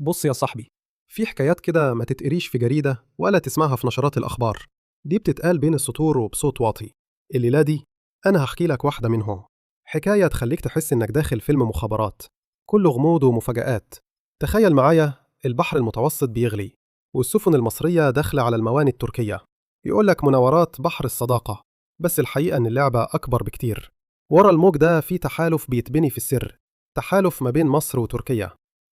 بص يا صاحبي، في حكايات كده ما تتقريش في جريدة ولا تسمعها في نشرات الأخبار. دي بتتقال بين السطور وبصوت واطي. الليلة دي أنا هحكي لك واحدة منهم. حكاية تخليك تحس إنك داخل فيلم مخابرات، كله غموض ومفاجآت. تخيل معايا البحر المتوسط بيغلي، والسفن المصرية داخلة على الموانئ التركية. يقولك مناورات بحر الصداقة، بس الحقيقة إن اللعبة أكبر بكتير. ورا الموج ده في تحالف بيتبني في السر، تحالف ما بين مصر وتركيا،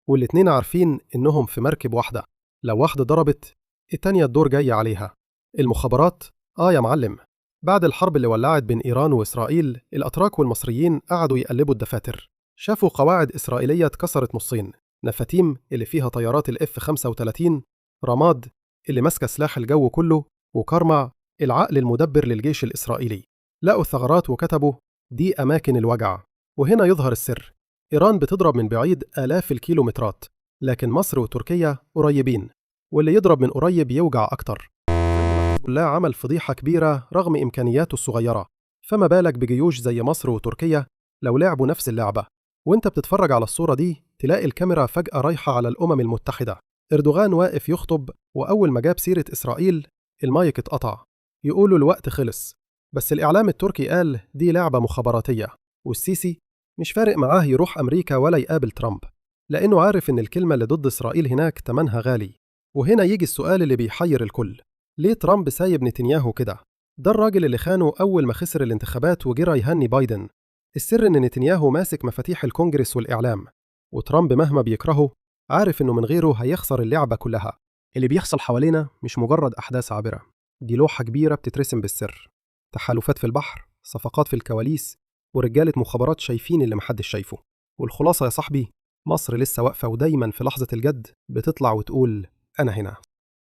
والاتنين عارفين إنهم في مركب واحدة. لو واحدة ضربت، التانية الدور جاي عليها. المخابرات؟ يا معلم. بعد الحرب اللي ولعت بين إيران وإسرائيل، الأتراك والمصريين قعدوا يقلبوا الدفاتر. شافوا قواعد إسرائيلية اتكسرت نصين، نفاتيم اللي فيها طيارات الاف 35، رماد اللي ماسكة سلاح الجو كله، وكرمع العقل المدبر للجيش الإسرائيلي. لقوا الثغرات وكتبوا: دي أماكن الوجع. وهنا يظهر السر. إيران بتضرب من بعيد آلاف الكيلومترات، لكن مصر وتركيا قريبين، واللي يضرب من قريب يوجع أكتر. حزب الله عمل فضيحة كبيرة رغم إمكانياته الصغيرة، فما بالك بجيوش زي مصر وتركيا لو لعبوا نفس اللعبة. وانت بتتفرج على الصورة دي تلاقي الكاميرا فجأة رايحة على الأمم المتحدة. إردوغان واقف يخطب، وأول ما جاب سيرة إسرائيل المايك اتقطع. يقولوا الوقت خلص، بس الإعلام التركي قال دي لعبة مخابراتية. والسيسي مش فارق معاه يروح أمريكا ولا يقابل ترامب، لأنه عارف إن الكلمة اللي ضد إسرائيل هناك تمنها غالي. وهنا يجي السؤال اللي بيحير الكل: ليه ترامب سايب نتنياهو كده؟ ده الراجل اللي خانه أول ما خسر الانتخابات وجرى يهني بايدن. السر إن نتنياهو ماسك مفاتيح الكونجرس والإعلام، وترامب مهما بيكرهه عارف إنه من غيره هيخسر اللعبة كلها. اللي بيحصل حوالينا مش مجرد أحداث عابرة، دي لوحة كبيرة بتترسم بالسر. تحالفات في البحر، صفقات في الكواليس، ورجالة مخابرات شايفين اللي محدش شايفه. والخلاصة يا صاحبي، مصر لسه واقفة ودايما في لحظة الجد بتطلع وتقول: أنا هنا.